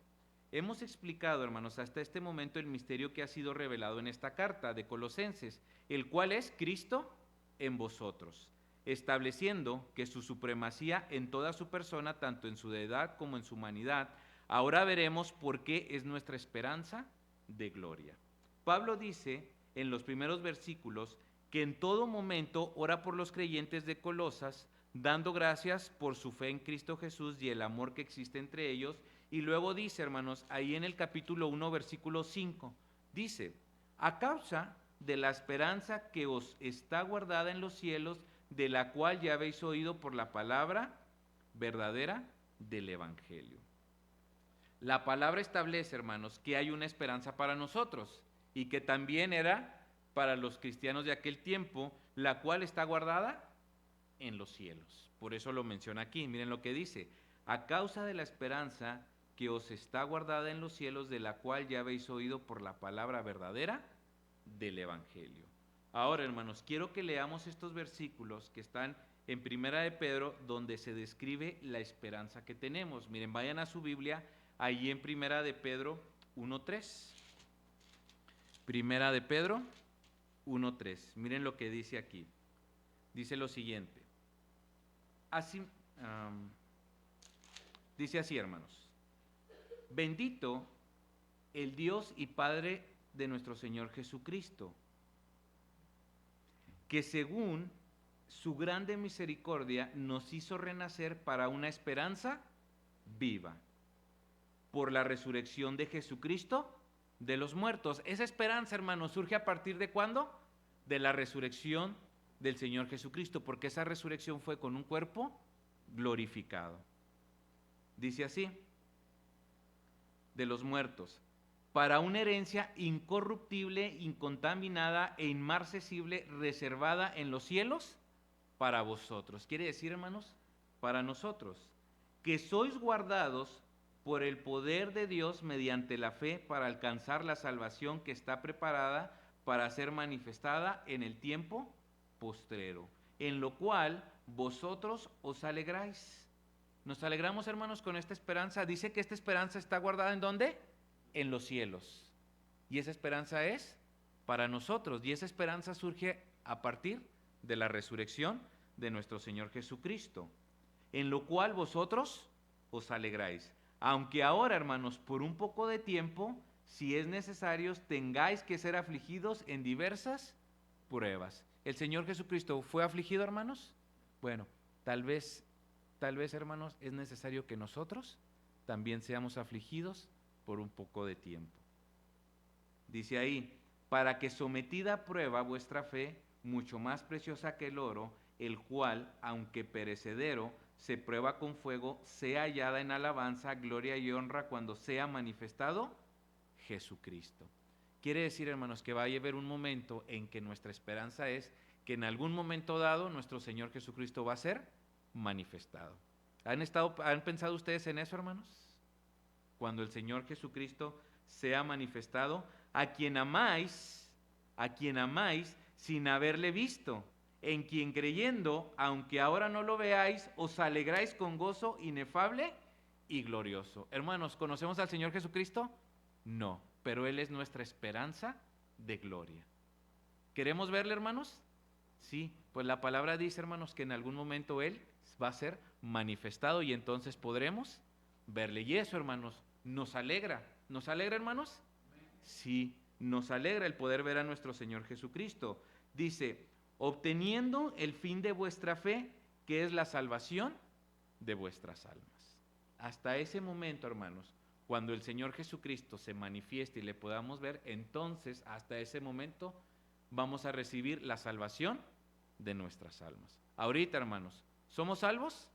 Hemos explicado, hermanos, hasta este momento el misterio que ha sido revelado en esta carta de Colosenses, el cual es Cristo en vosotros, estableciendo que su supremacía en toda su persona, tanto en su deidad como en su humanidad. Ahora veremos por qué es nuestra esperanza de gloria. Pablo dice en los primeros versículos que en todo momento ora por los creyentes de Colosas, dando gracias por su fe en Cristo Jesús y el amor que existe entre ellos. Y luego dice, hermanos, ahí en el capítulo 1, versículo 5, dice, a causa de la esperanza que os está guardada en los cielos, de la cual ya habéis oído por la palabra verdadera del Evangelio. La palabra establece, hermanos, que hay una esperanza para nosotros y que también era para los cristianos de aquel tiempo, la cual está guardada en los cielos. Por eso lo menciona aquí. Miren lo que dice. A causa de la esperanza que os está guardada en los cielos, de la cual ya habéis oído por la palabra verdadera del Evangelio. Ahora, hermanos, quiero que leamos estos versículos que están en Primera de Pedro, donde se describe la esperanza que tenemos. Miren, vayan a su Biblia, allí en Primera de Pedro 1:3. Primera de Pedro 1:3. Miren lo que dice aquí. Dice lo siguiente. Así, dice así, hermanos. Bendito el Dios y Padre de nuestro Señor Jesucristo, que según su grande misericordia nos hizo renacer para una esperanza viva, por la resurrección de Jesucristo de los muertos. Esa esperanza, hermanos, surge a partir de ¿cuándo? De la resurrección del Señor Jesucristo, porque esa resurrección fue con un cuerpo glorificado. Dice así, de los muertos, para una herencia incorruptible, incontaminada e inmarcesible, reservada en los cielos para vosotros. Quiere decir, hermanos, para nosotros, que sois guardados por el poder de Dios mediante la fe para alcanzar la salvación que está preparada para ser manifestada en el tiempo postrero, en lo cual vosotros os alegráis. Nos alegramos, hermanos, con esta esperanza. Dice que esta esperanza está guardada ¿en dónde? En los cielos. Y esa esperanza es para nosotros. Y esa esperanza surge a partir de la resurrección de nuestro Señor Jesucristo, en lo cual vosotros os alegráis. Aunque ahora, hermanos, por un poco de tiempo, si es necesario, tengáis que ser afligidos en diversas pruebas. ¿El Señor Jesucristo fue afligido, hermanos? Bueno, tal vez, hermanos, es necesario que nosotros también seamos afligidos por un poco de tiempo. Dice ahí, para que sometida a prueba vuestra fe, mucho más preciosa que el oro, el cual, aunque perecedero, se prueba con fuego, sea hallada en alabanza, gloria y honra cuando sea manifestado Jesucristo. Quiere decir, hermanos, que va a haber un momento en que nuestra esperanza es que en algún momento dado nuestro Señor Jesucristo va a ser manifestado. ¿Han pensado ustedes en eso, hermanos? Cuando el Señor Jesucristo sea manifestado, a quien amáis sin haberle visto, en quien creyendo, aunque ahora no lo veáis, os alegráis con gozo inefable y glorioso. Hermanos, ¿conocemos al Señor Jesucristo? No, pero Él es nuestra esperanza de gloria. ¿Queremos verle, hermanos? Sí, pues la palabra dice, hermanos, que en algún momento Él va a ser manifestado y entonces podremos verle. Y eso, hermanos, nos alegra. ¿Nos alegra, hermanos? Sí, nos alegra el poder ver a nuestro Señor Jesucristo. Dice, obteniendo el fin de vuestra fe, que es la salvación de vuestras almas. Hasta ese momento, hermanos, cuando el Señor Jesucristo se manifieste y le podamos ver, entonces hasta ese momento vamos a recibir la salvación de nuestras almas. Ahorita, hermanos, ¿somos salvos?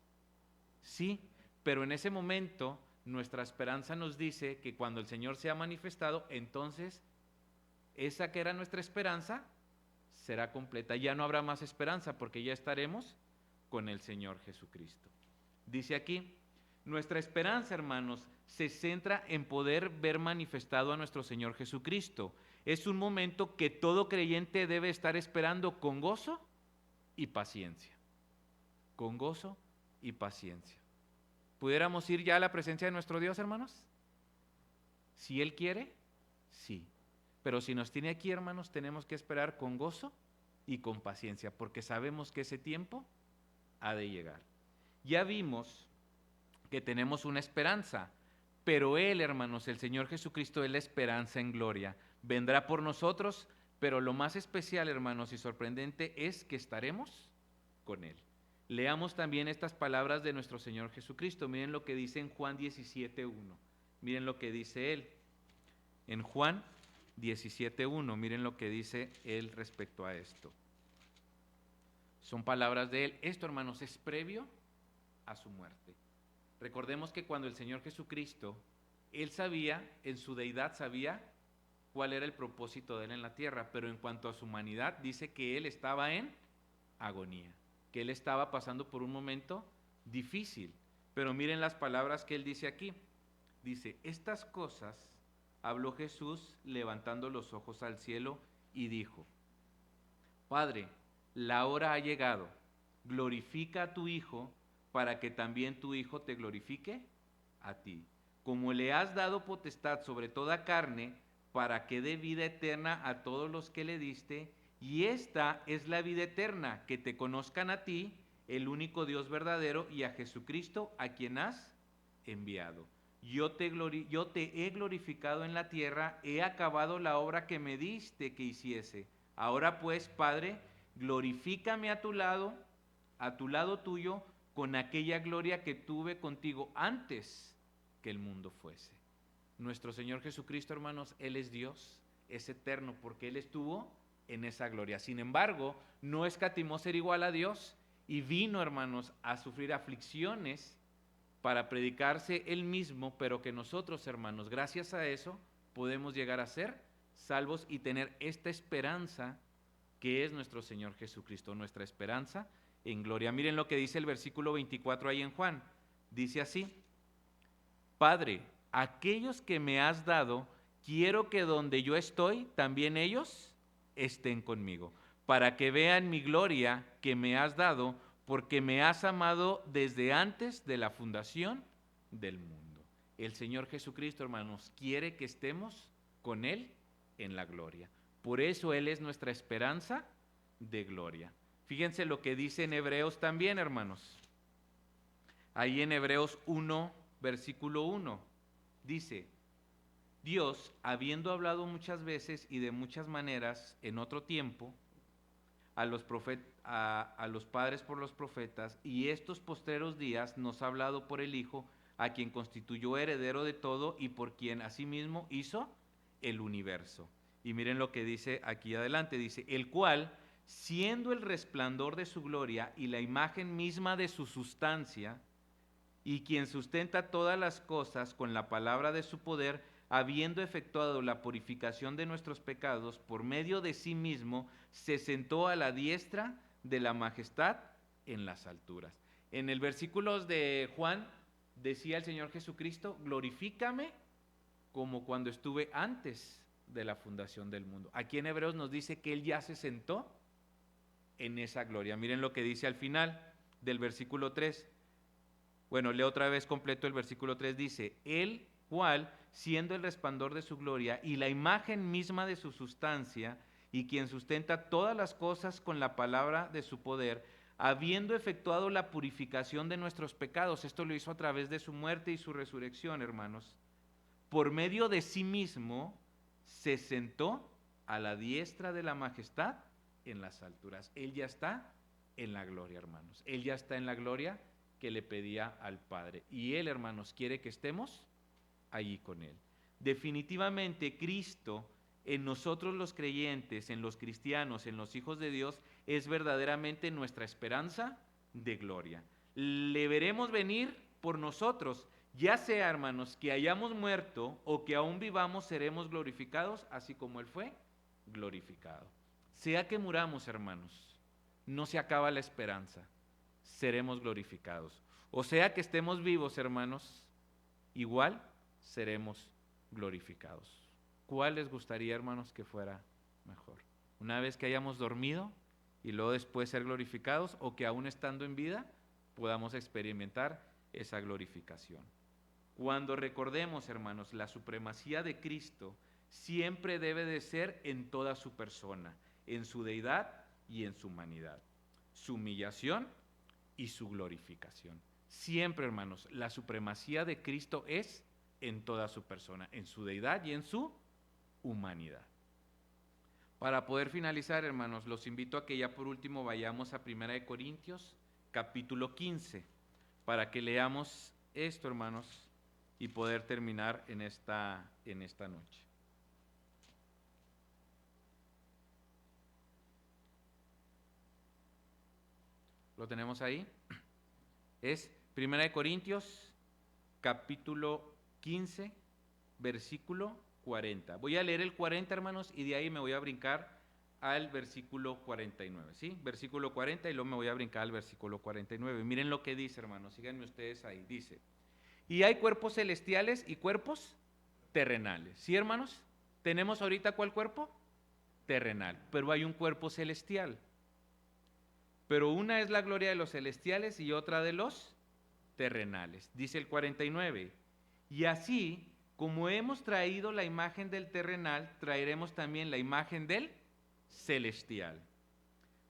Sí, pero en ese momento nuestra esperanza nos dice que cuando el Señor sea manifestado, entonces esa que era nuestra esperanza será completa. Ya no habrá más esperanza porque ya estaremos con el Señor Jesucristo. Dice aquí, nuestra esperanza, hermanos, se centra en poder ver manifestado a nuestro Señor Jesucristo. Es un momento que todo creyente debe estar esperando con gozo y paciencia. Con gozo y paciencia. ¿Pudiéramos ir ya a la presencia de nuestro Dios, hermanos? Si Él quiere, sí. Pero si nos tiene aquí, hermanos, tenemos que esperar con gozo y con paciencia, porque sabemos que ese tiempo ha de llegar. Ya vimos que tenemos una esperanza, pero Él, hermanos, el Señor Jesucristo, es la esperanza en gloria. Vendrá por nosotros, pero lo más especial, hermanos, y sorprendente es que estaremos con Él. Leamos también estas palabras de nuestro Señor Jesucristo. Miren lo que dice en Juan 17:1. Miren lo que dice Él. En Juan 17:1, miren lo que dice Él respecto a esto. Son palabras de Él. Esto, hermanos, es previo a su muerte. Recordemos que cuando el Señor Jesucristo, Él sabía, en su deidad sabía cuál era el propósito de Él en la tierra, pero en cuanto a su humanidad, dice que Él estaba en agonía, que Él estaba pasando por un momento difícil. Pero miren las palabras que Él dice aquí. Dice, estas cosas habló Jesús levantando los ojos al cielo y dijo, Padre, la hora ha llegado, glorifica a tu Hijo para que también tu Hijo te glorifique a ti. Como le has dado potestad sobre toda carne, para que dé vida eterna a todos los que le diste, y esta es la vida eterna, que te conozcan a ti, el único Dios verdadero, y a Jesucristo, a quien has enviado. Yo te he glorificado en la tierra, he acabado la obra que me diste que hiciese. Ahora pues, Padre, glorifícame a tu lado tuyo, con aquella gloria que tuve contigo antes que el mundo fuese. Nuestro Señor Jesucristo, hermanos, Él es Dios, es eterno, porque Él estuvo en esa gloria. Sin embargo, no escatimó ser igual a Dios y vino, hermanos, a sufrir aflicciones para predicarse Él mismo, pero que nosotros, hermanos, gracias a eso, podemos llegar a ser salvos y tener esta esperanza que es nuestro Señor Jesucristo, nuestra esperanza en gloria. Miren lo que dice el versículo 24 ahí en Juan. Dice así, Padre, aquellos que me has dado, quiero que donde yo estoy, también ellos estén conmigo, para que vean mi gloria que me has dado, porque me has amado desde antes de la fundación del mundo. El Señor Jesucristo, hermanos, quiere que estemos con Él en la gloria. Por eso Él es nuestra esperanza de gloria. Fíjense lo que dice en Hebreos también, hermanos. Ahí en Hebreos 1, versículo 1, dice, Dios, habiendo hablado muchas veces y de muchas maneras en otro tiempo, a los padres por los profetas, y estos postreros días nos ha hablado por el Hijo, a quien constituyó heredero de todo y por quien asimismo hizo el universo. Y miren lo que dice aquí adelante, dice, el cual, siendo el resplandor de su gloria y la imagen misma de su sustancia, y quien sustenta todas las cosas con la palabra de su poder, habiendo efectuado la purificación de nuestros pecados por medio de sí mismo, se sentó a la diestra de la majestad en las alturas. En el versículo de Juan decía el Señor Jesucristo: glorifícame como cuando estuve antes de la fundación del mundo. Aquí en Hebreos nos dice que Él ya se sentó en esa gloria. Miren lo que dice al final del versículo 3. Bueno, leo otra vez completo el versículo 3, dice: el cual, siendo el resplandor de su gloria y la imagen misma de su sustancia, y quien sustenta todas las cosas con la palabra de su poder, habiendo efectuado la purificación de nuestros pecados, esto lo hizo a través de su muerte y su resurrección, hermanos, por medio de sí mismo, se sentó a la diestra de la majestad en las alturas. Él ya está en la gloria, hermanos. Él ya está en la gloria que le pedía al Padre. Y Él, hermanos, quiere que estemos allí con Él. Definitivamente Cristo en nosotros los creyentes, en los cristianos, en los hijos de Dios, es verdaderamente nuestra esperanza de gloria. Le veremos venir por nosotros, ya sea, hermanos, que hayamos muerto o que aún vivamos, seremos glorificados, así como Él fue glorificado. Sea que muramos, hermanos, no se acaba la esperanza, seremos glorificados. O sea que estemos vivos, hermanos, igual seremos glorificados. ¿Cuál les gustaría, hermanos, que fuera mejor? Una vez que hayamos dormido y luego después ser glorificados, o que aún estando en vida podamos experimentar esa glorificación. Cuando recordemos, hermanos, la supremacía de Cristo, siempre debe de ser en toda su persona, en su deidad y en su humanidad, su humillación y su glorificación. Siempre, hermanos, la supremacía de Cristo es en toda su persona, en su deidad y en su humanidad. Para poder finalizar, hermanos, los invito a que ya por último vayamos a 1 Corintios, capítulo 15, para que leamos esto, hermanos, y poder terminar en esta noche. ¿Lo tenemos ahí? Es 1 Corintios, capítulo 15, versículo 40. Voy a leer el 40, hermanos, y de ahí me voy a brincar al versículo 49, ¿sí? Versículo 40 y luego me voy a brincar al versículo 49. Miren lo que dice, hermanos, síganme ustedes ahí. Dice: y hay cuerpos celestiales y cuerpos terrenales. ¿Sí, hermanos? ¿Tenemos ahorita cuál cuerpo? Terrenal. Pero hay un cuerpo celestial. Pero una es la gloria de los celestiales y otra de los terrenales. Dice el 49. Y así como hemos traído la imagen del terrenal, traeremos también la imagen del celestial.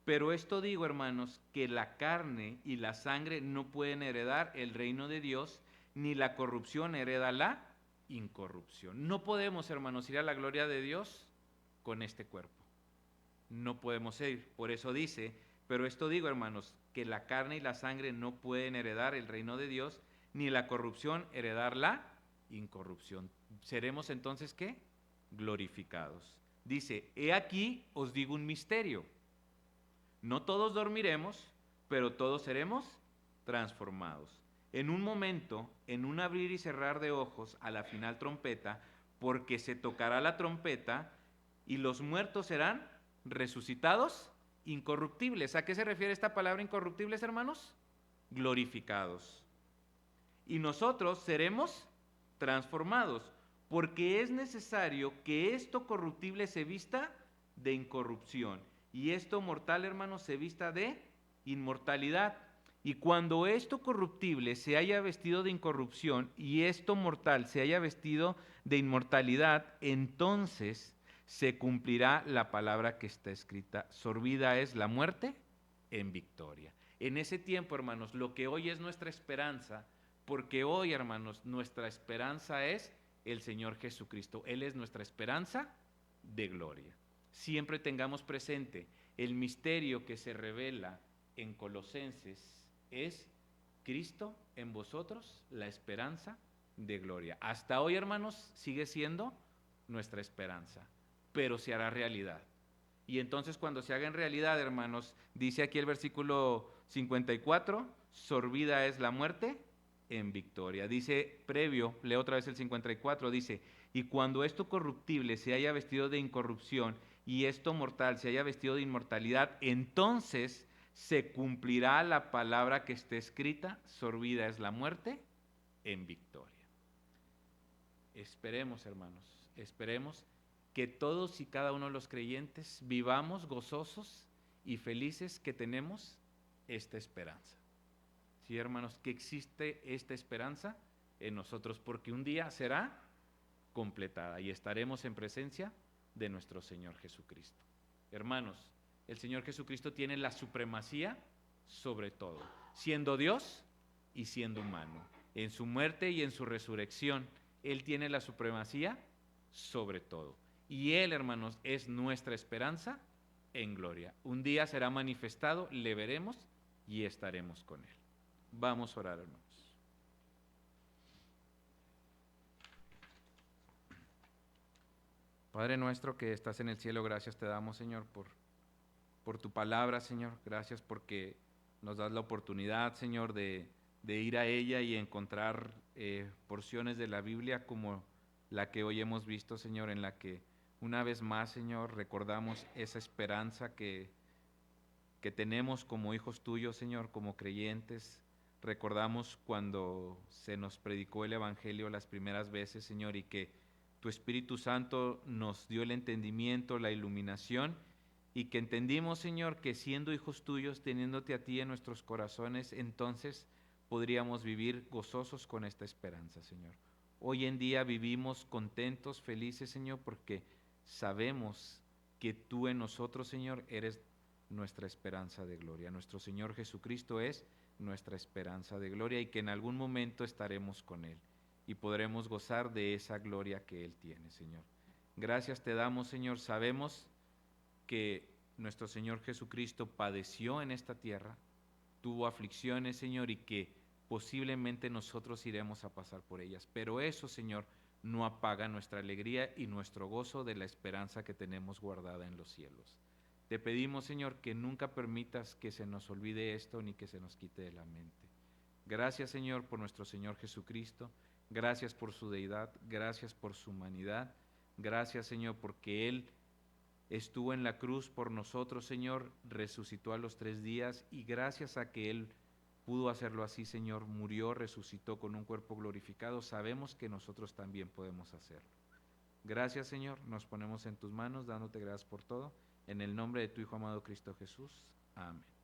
Pero esto digo, hermanos, que la carne y la sangre no pueden heredar el reino de Dios, ni la corrupción hereda la incorrupción. No podemos, hermanos, ir a la gloria de Dios con este cuerpo. No podemos ir. Por eso dice: pero esto digo, hermanos, que la carne y la sangre no pueden heredar el reino de Dios, ni la corrupción heredar la incorrupción. ¿Seremos entonces qué? Glorificados. Dice: he aquí os digo un misterio. No todos dormiremos, pero todos seremos transformados. En un momento, en un abrir y cerrar de ojos, a la final trompeta, porque se tocará la trompeta y los muertos serán resucitados incorruptibles. ¿A qué se refiere esta palabra incorruptibles, hermanos? Glorificados. Y nosotros seremos transformados, porque es necesario que esto corruptible se vista de incorrupción y esto mortal, hermanos, se vista de inmortalidad. Y cuando esto corruptible se haya vestido de incorrupción y esto mortal se haya vestido de inmortalidad, entonces se cumplirá la palabra que está escrita: sorbida es la muerte en victoria. En ese tiempo, hermanos, lo que hoy es nuestra esperanza, porque hoy, hermanos, nuestra esperanza es el Señor Jesucristo. Él es nuestra esperanza de gloria. Siempre tengamos presente el misterio que se revela en Colosenses es Cristo en vosotros, la esperanza de gloria. Hasta hoy, hermanos, sigue siendo nuestra esperanza, pero se hará realidad. Y entonces cuando se haga en realidad, hermanos, dice aquí el versículo 54, sorbida es la muerte en victoria. Dice previo, leo otra vez el 54, dice, y cuando esto corruptible se haya vestido de incorrupción y esto mortal se haya vestido de inmortalidad, entonces se cumplirá la palabra que esté escrita, sorbida es la muerte en victoria. Esperemos, hermanos, esperemos que todos y cada uno de los creyentes vivamos gozosos y felices que tenemos esta esperanza. Sí, hermanos, que existe esta esperanza en nosotros, porque un día será completada y estaremos en presencia de nuestro Señor Jesucristo. Hermanos, el Señor Jesucristo tiene la supremacía sobre todo, siendo Dios y siendo humano. En su muerte y en su resurrección, Él tiene la supremacía sobre todo. Y Él, hermanos, es nuestra esperanza en gloria. Un día será manifestado, le veremos y estaremos con Él. Vamos a orar, hermanos. Padre nuestro que estás en el cielo, gracias te damos, Señor, por tu palabra, Señor. Gracias porque nos das la oportunidad, Señor, de ir a ella y encontrar porciones de la Biblia como la que hoy hemos visto, Señor, en la que una vez más, Señor, recordamos esa esperanza que tenemos como hijos tuyos, Señor, como creyentes. Recordamos cuando se nos predicó el Evangelio las primeras veces, Señor, y que tu Espíritu Santo nos dio el entendimiento, la iluminación, y que entendimos, Señor, que siendo hijos tuyos, teniéndote a ti en nuestros corazones, entonces podríamos vivir gozosos con esta esperanza, Señor. Hoy en día vivimos contentos, felices, Señor, porque sabemos que tú en nosotros, Señor, eres nuestra esperanza de gloria. Nuestro Señor Jesucristo es nuestra esperanza de gloria y que en algún momento estaremos con Él y podremos gozar de esa gloria que Él tiene, Señor. Gracias te damos, Señor. Sabemos que nuestro Señor Jesucristo padeció en esta tierra, tuvo aflicciones, Señor, y que posiblemente nosotros iremos a pasar por ellas. Pero eso, Señor, no apaga nuestra alegría y nuestro gozo de la esperanza que tenemos guardada en los cielos. Te pedimos, Señor, que nunca permitas que se nos olvide esto ni que se nos quite de la mente. Gracias, Señor, por nuestro Señor Jesucristo. Gracias por su deidad. Gracias por su humanidad. Gracias, Señor, porque Él estuvo en la cruz por nosotros, Señor, resucitó a los 3 días y gracias a que Él pudo hacerlo así, Señor, murió, resucitó con un cuerpo glorificado, sabemos que nosotros también podemos hacerlo. Gracias, Señor, nos ponemos en tus manos, dándote gracias por todo. En el nombre de tu Hijo amado Cristo Jesús. Amén.